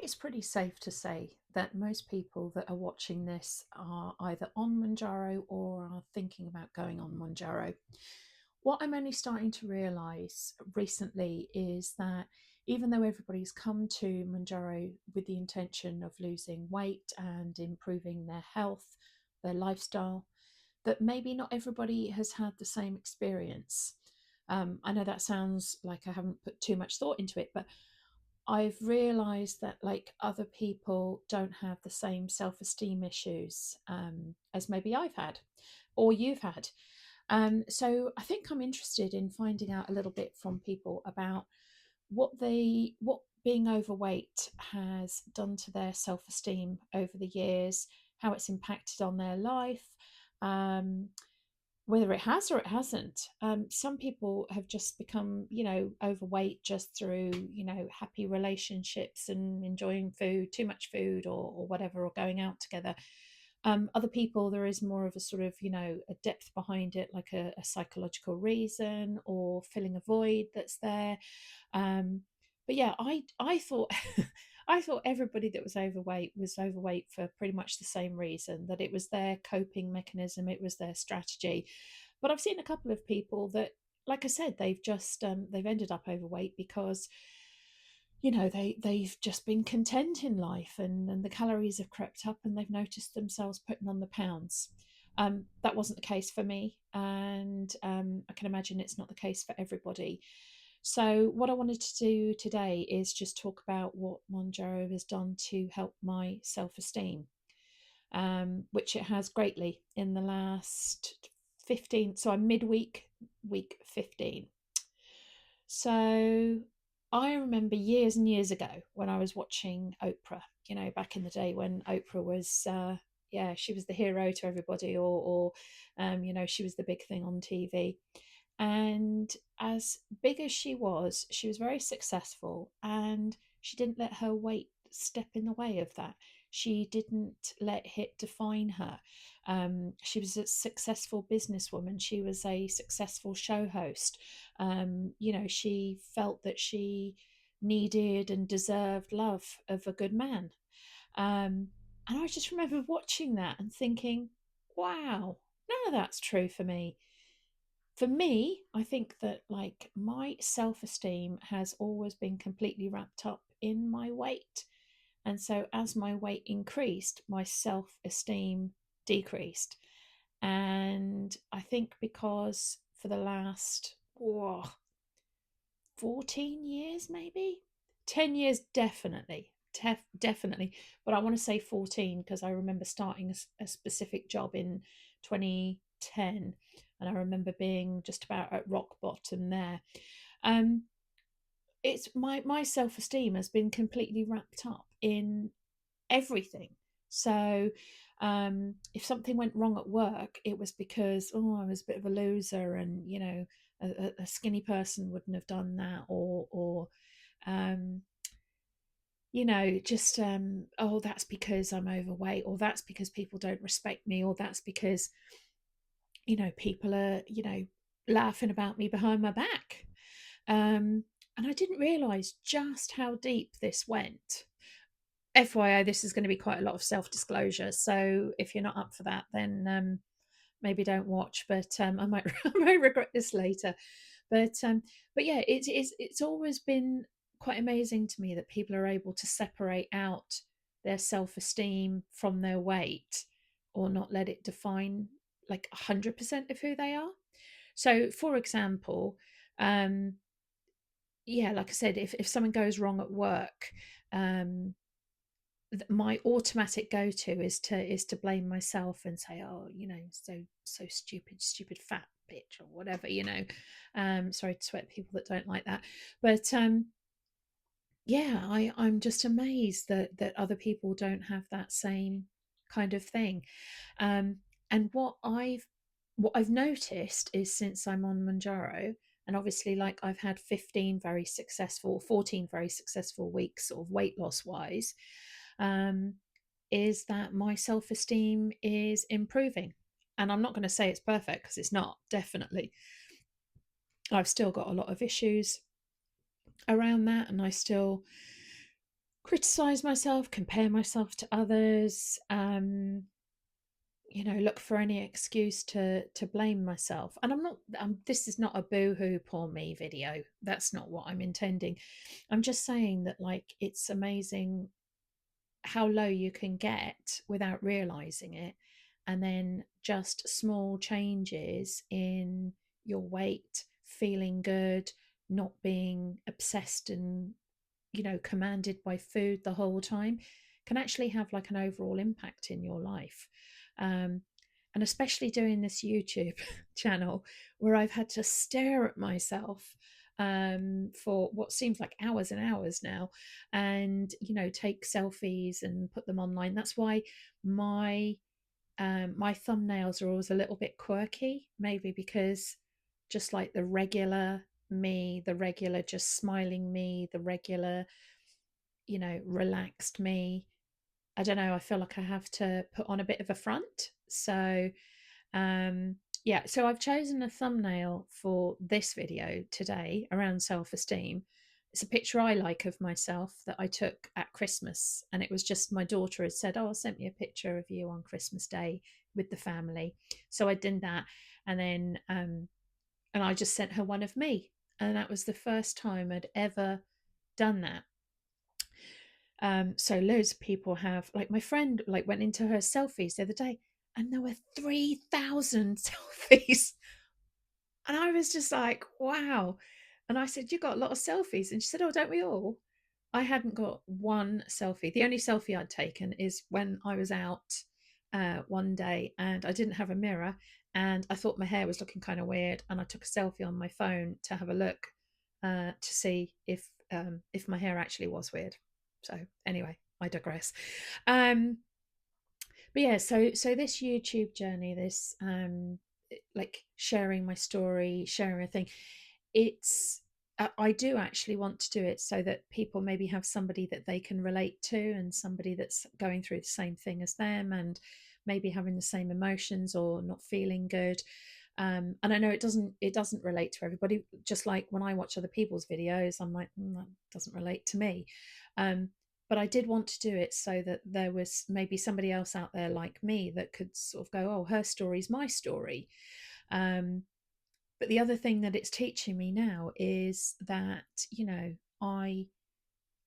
it's pretty safe to say that most people that are watching this are either on Mounjaro or are thinking about going on Mounjaro. What I'm only starting to realize recently is that even though everybody's come to Mounjaro with the intention of losing weight and improving their health, their lifestyle, that maybe not everybody has had the same experience. I know that sounds like I haven't put too much thought into it, but I've realized that like other people don't have the same self-esteem issues as maybe I've had or you've had. So I think I'm interested in finding out a little bit from people about what being overweight has done to their self-esteem over the years, how it's impacted on their life, um, whether it has or it hasn't. Some people have just become, overweight just through, happy relationships and enjoying food, too much food or whatever, or going out together. Other people, there is more of a sort of, a depth behind it, like a psychological reason or filling a void that's there. But yeah, I thought I thought everybody that was overweight for pretty much the same reason, that it was their coping mechanism, it was their strategy. But I've seen a couple of people that, like I said, they've ended up overweight because they've just been content in life, and the calories have crept up and they've noticed themselves putting on the pounds. That wasn't the case for me, and I can imagine it's not the case for everybody. So, what I wanted to do today is just talk about what Monjaro has done to help my self esteem, which it has greatly in the last 15. So, I'm midweek, week 15. So, I remember years and years ago when I was watching Oprah, back in the day when Oprah was, yeah, she was the hero to everybody, or she was the big thing on TV. And as big as she was very successful, and she didn't let her weight step in the way of that. She didn't let it define her. She was a successful businesswoman. She was a successful show host. She felt that she needed and deserved love of a good man. Um, and I just remember watching that and thinking, wow, none of that's true for me. For me, I think that like my self esteem has always been completely wrapped up in my weight. And so as my weight increased, my self esteem decreased. And I think because for the last 14 years, maybe 10 years, definitely. But I want to say 14 because I remember starting a specific job in 2010. And I remember being just about at rock bottom there. Um, it's my self esteem has been completely wrapped up in everything. So if something went wrong at work, it was because I was a bit of a loser, and a skinny person wouldn't have done that, or um, just that's because I'm overweight, or that's because people don't respect me, or that's because people are laughing about me behind my back. And I didn't realize just how deep this went. FYI, this is going to be quite a lot of self disclosure. So if you're not up for that, then maybe don't watch. But I might I might regret this later. But yeah, it's always been quite amazing to me that people are able to separate out their self esteem from their weight, or not let it define like 100% of who they are. So, for example, um, yeah, like I said, if something goes wrong at work, um, my automatic go-to is to blame myself and say, oh, so stupid fat bitch, or whatever. Sorry to sweat people that don't like that, but yeah, I'm just amazed that other people don't have that same kind of thing. um and what I've noticed is, since I'm on Manjaro, and obviously like I've had 14 very successful weeks sort of weight loss wise, um, is that my self esteem is improving. And I'm not going to say it's perfect, because it's not, definitely. I've still got a lot of issues around that, and I still criticize myself, compare myself to others, look for any excuse to blame myself. And this is not a boo-hoo poor me video. That's not what I'm intending. I'm just saying that, like, it's amazing how low you can get without realizing it. And then just small changes in your weight, feeling good, not being obsessed and, commanded by food the whole time, can actually have like an overall impact in your life. Um, and especially doing this YouTube channel where I've had to stare at myself for what seems like hours and hours now, and take selfies and put them online. That's why my my thumbnails are always a little bit quirky, maybe because just like the regular me, the regular just smiling me, the regular relaxed me, I don't know, I feel like I have to put on a bit of a front. So um, yeah, so I've chosen a thumbnail for this video today around self esteem. It's a picture I like of myself that I took at Christmas. And it was just my daughter had said, "Oh, sent me a picture of you on Christmas Day with the family." So I did that. And I just sent her one of me. And that was the first time I'd ever done that. So loads of people have, like, my friend like went into her selfies the other day and there were 3,000 selfies. And I was just like, wow. And I said, "You got a lot of selfies?" And she said, "Oh, don't we all?" I hadn't got one selfie. The only selfie I'd taken is when I was out one day and I didn't have a mirror and I thought my hair was looking kind of weird. And I took a selfie on my phone to have a look to see if my hair actually was weird. So anyway, I digress. Um, but yeah, so this YouTube journey, this like sharing my story, sharing a thing, it's I do actually want to do it so that people maybe have somebody that they can relate to and somebody that's going through the same thing as them and maybe having the same emotions or not feeling good. And I know it doesn't relate to everybody. Just like when I watch other people's videos, I'm like, that doesn't relate to me. Um, but I did want to do it so that there was maybe somebody else out there like me that could sort of go, "Oh, her story's my story." Um, but the other thing that it's teaching me now is that, I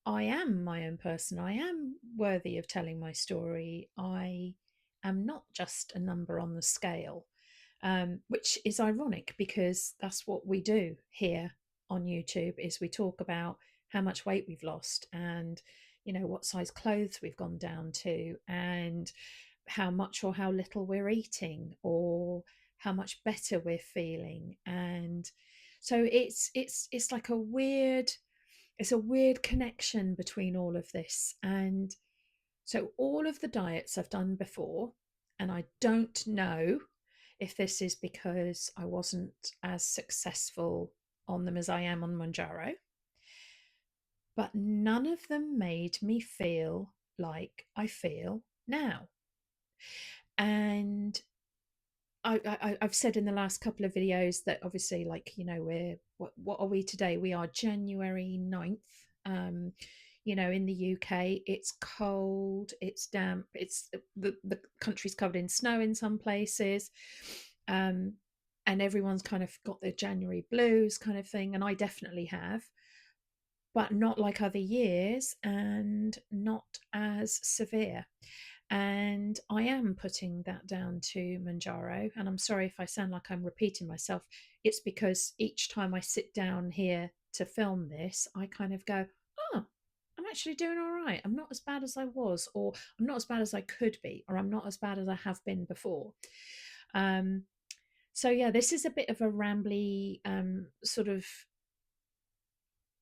I am my own person. I am worthy of telling my story. I am not just a number on the scale, which is ironic because that's what we do here on YouTube. Is we talk about how much weight we've lost and what size clothes we've gone down to and how much or how little we're eating or how much better we're feeling. And so it's like a weird connection between all of this. And so all of the diets I've done before, and I don't know if this is because I wasn't as successful on them as I am on Mounjaro, but none of them made me feel like I feel now. And I've said in the last couple of videos that obviously, like, we're what are we today? We are January 9th. Um, in the UK, it's cold, it's damp, it's the country's covered in snow in some places. Um, and everyone's kind of got their January blues kind of thing, and I definitely have, but not like other years and not as severe. And I am putting that down to Manjaro. And I'm sorry if I sound like I'm repeating myself. It's because each time I sit down here to film this, I kind of go, "Oh, I'm actually doing all right. I'm not as bad as I was, or I'm not as bad as I could be, or I'm not as bad as I have been before." Um, so yeah, this is a bit of a rambly sort of,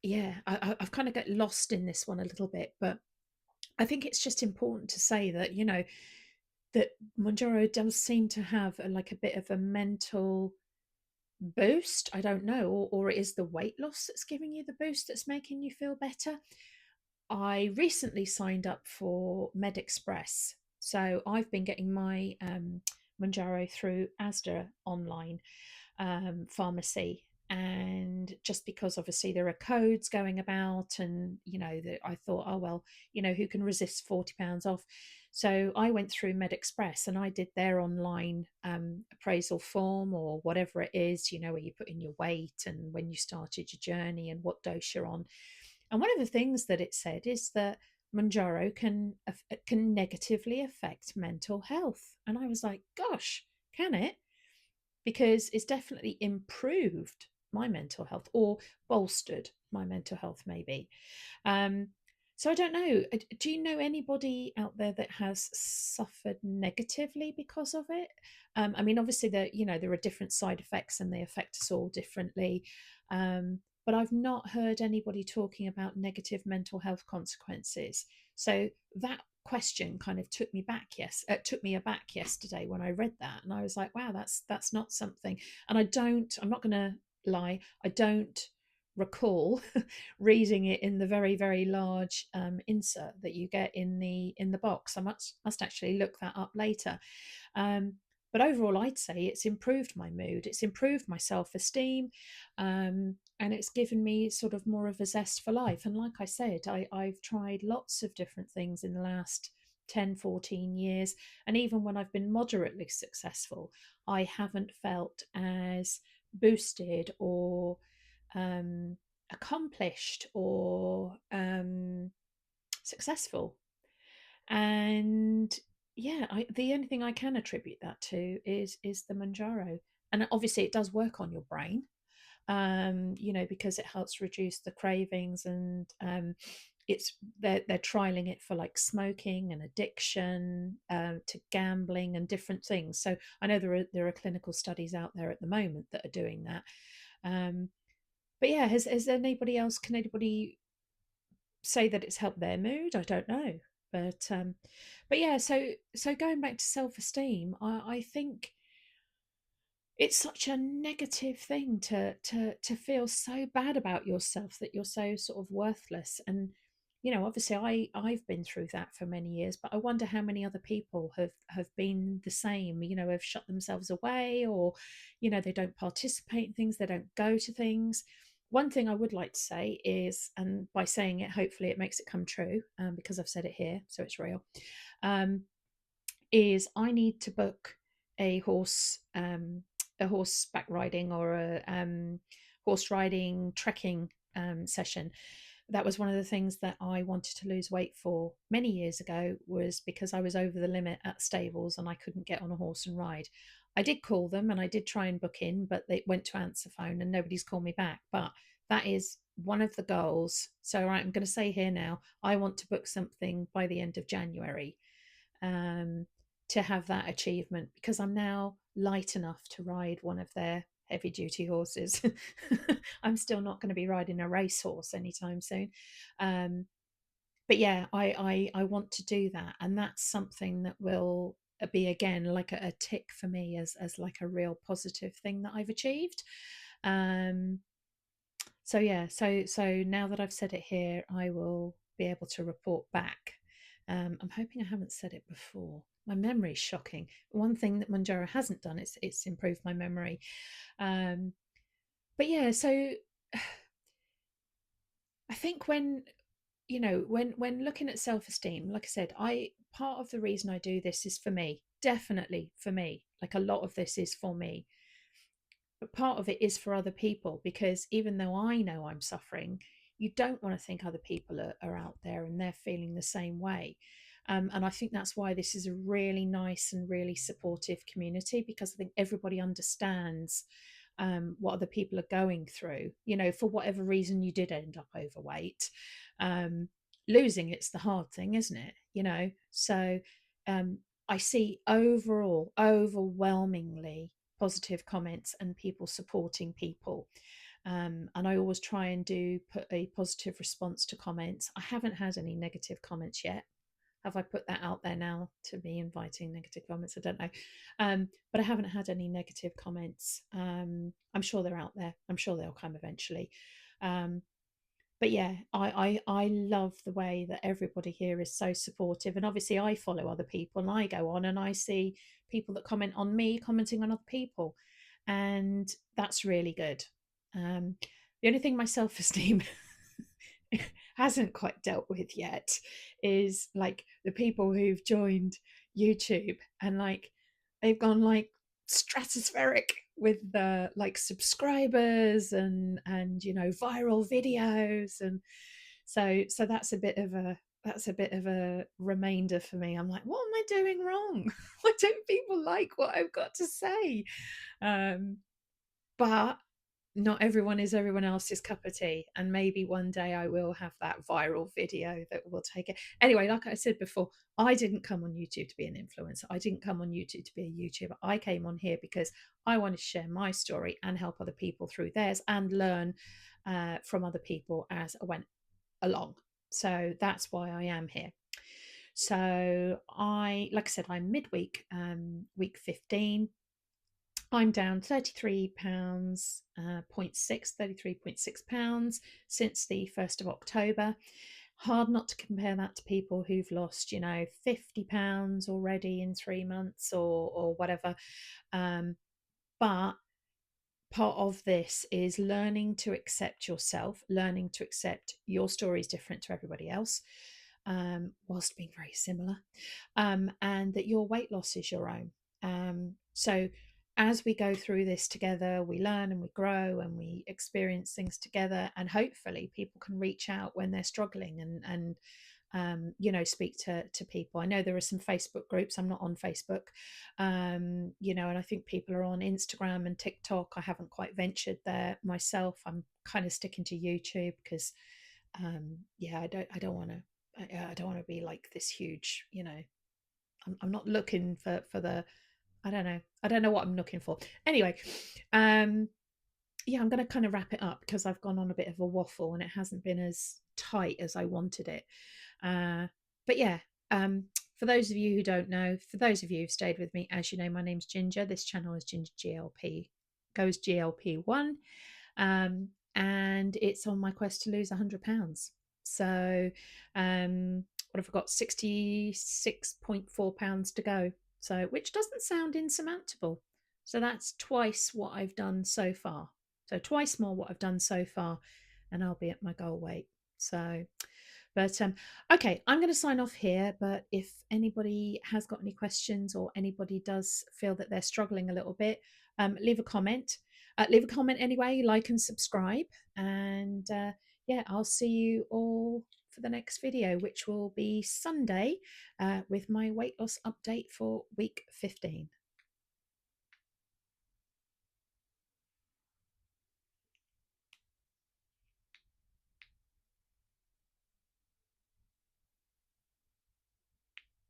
yeah, I've kind of got lost in this one a little bit, but I think it's just important to say that, that Mounjaro does seem to have like a bit of a mental boost. I don't know, or it is the weight loss that's giving you the boost that's making you feel better. I recently signed up for MedExpress, so I've been getting my Mounjaro through Asda online pharmacy. And just because obviously there are codes going about, and that I thought, oh well, who can resist £40 off? So I went through MedExpress and I did their online appraisal form, or whatever it is, where you put in your weight and when you started your journey and what dose you're on. And one of the things that it said is that Mounjaro can negatively affect mental health. And I was like, gosh, can it? Because it's definitely improved my mental health, or bolstered my mental health, maybe. Um, so I don't know. Do you know anybody out there that has suffered negatively because of it? I mean, obviously, there are different side effects and they affect us all differently. But I've not heard anybody talking about negative mental health consequences. So that question kind of took me aback yesterday when I read that, and I was like, wow, that's not something. And I'm not going to lie, I don't recall reading it in the very, very large insert that you get in the box. I must actually look that up later. um, but overall, I'd say it's improved my mood, it's improved my self-esteem, and it's given me sort of more of a zest for life. And like I said, I've tried lots of different things in the last 10, 14 years. And even when I've been moderately successful, I haven't felt as boosted or accomplished or successful. And yeah, the only thing I can attribute that to is the Manjaro. And obviously it does work on your brain, because it helps reduce the cravings. And they're trialing it for like smoking and addiction, to gambling and different things. So I know there are clinical studies out there at the moment that are doing that. um, but yeah, has anybody else, can anybody say that it's helped their mood? I don't know. But yeah, so going back to self-esteem, I think it's such a negative thing to feel so bad about yourself, that you're so sort of worthless. And obviously I've been through that for many years, but I wonder how many other people have been the same, have shut themselves away, or they don't participate in things, they don't go to things. One thing I would like to say is, and by saying it, hopefully it makes it come true, because I've said it here, so it's real. um, is I need to book a horseback riding, or a horse riding trekking session. That was one of the things that I wanted to lose weight for many years ago, was because I was over the limit at stables and I couldn't get on a horse and ride. I did call them and I did try and book in, but they went to answer phone and nobody's called me back. But that is one of the goals. So, right, I'm going to say here now, I want to book something by the end of January, um, to have that achievement, because I'm now light enough to ride one of their heavy duty horses. I'm still not going to be riding a racehorse anytime soon. Um, but yeah, I want to do that. And that's something that will be, again, like a tick for me, as like a real positive thing that I've achieved. Um, so yeah, so now that I've said it here, I will be able to report back. I'm hoping I haven't said it before. My memory is shocking. One thing that Manjaro hasn't done, it's improved my memory. Um, but yeah, so I think when looking at self-esteem, like I said, I part of the reason I do this is for me, definitely for me. Like, a lot of this is for me, but part of it is for other people, because even though I know I'm suffering, you don't want to think other people are out there and they're feeling the same way. And I think that's why this is a really nice and really supportive community, because I think everybody understands what other people are going through. For whatever reason you did end up overweight, um, losing it's the hard thing, isn't it? So um, I see overall, overwhelmingly positive comments and people supporting people. And I always try and put a positive response to comments. I haven't had any negative comments yet. Have I put that out there now to be inviting negative comments? I don't know. But I haven't had any negative comments. I'm sure they're out there. I'm sure they'll come eventually. Um, but yeah, I love the way that everybody here is so supportive. And obviously I follow other people and I go on and I see people that comment on me commenting on other people. And that's really good. Um, the only thing my self-esteem hasn't quite dealt with yet is like the people who've joined YouTube and like they've gone like stratospheric with the like subscribers and viral videos, and so that's a bit of a reminder for me. I'm like, what am I doing wrong? Why don't people like what I've got to say? um but not everyone is everyone else's cup of tea, and maybe one day I will have that viral video that will take it. Anyway, like I said before, I didn't come on YouTube to be an influencer. I didn't come on YouTube to be a YouTuber. I came on here because I wanted to share my story and help other people through theirs and learn from other people as I went along. So that's why I am here. So like I said, I'm midweek, week 15. I'm down £33, 33.6 pounds since the 1st of October. Hard not to compare that to people who've lost, £50 already in 3 months or whatever. But part of this is learning to accept yourself, learning to accept your story is different to everybody else, whilst being very similar, and that your weight loss is your own. So as we go through this together, we learn and we grow and we experience things together, and hopefully people can reach out when they're struggling and speak to people. I know there are some Facebook groups. I'm not on Facebook, and I think people are on Instagram and TikTok. I haven't quite ventured there myself. I'm kind of sticking to YouTube because, I don't want to. I don't want to be like this huge. I'm not looking for the. I don't know. I don't know what I'm looking for. Anyway, yeah, I'm going to kind of wrap it up because I've gone on a bit of a waffle and it hasn't been as tight as I wanted it. But yeah, for those of you who don't know, for those of you who've stayed with me, as you know, my name's Ginger. This channel is Ginger GLP, goes GLP1, and it's on my quest to lose £100. So, what have I got? 66.4 pounds to go. So, which doesn't sound insurmountable. So that's twice what I've done so far. So twice more what I've done so far, and I'll be at my goal weight. So, but okay, I'm going to sign off here. But if anybody has got any questions or anybody does feel that they're struggling a little bit, leave a comment. Leave a comment anyway, like and subscribe. And yeah, I'll see you all for the next video, which will be Sunday with my weight loss update for week 15.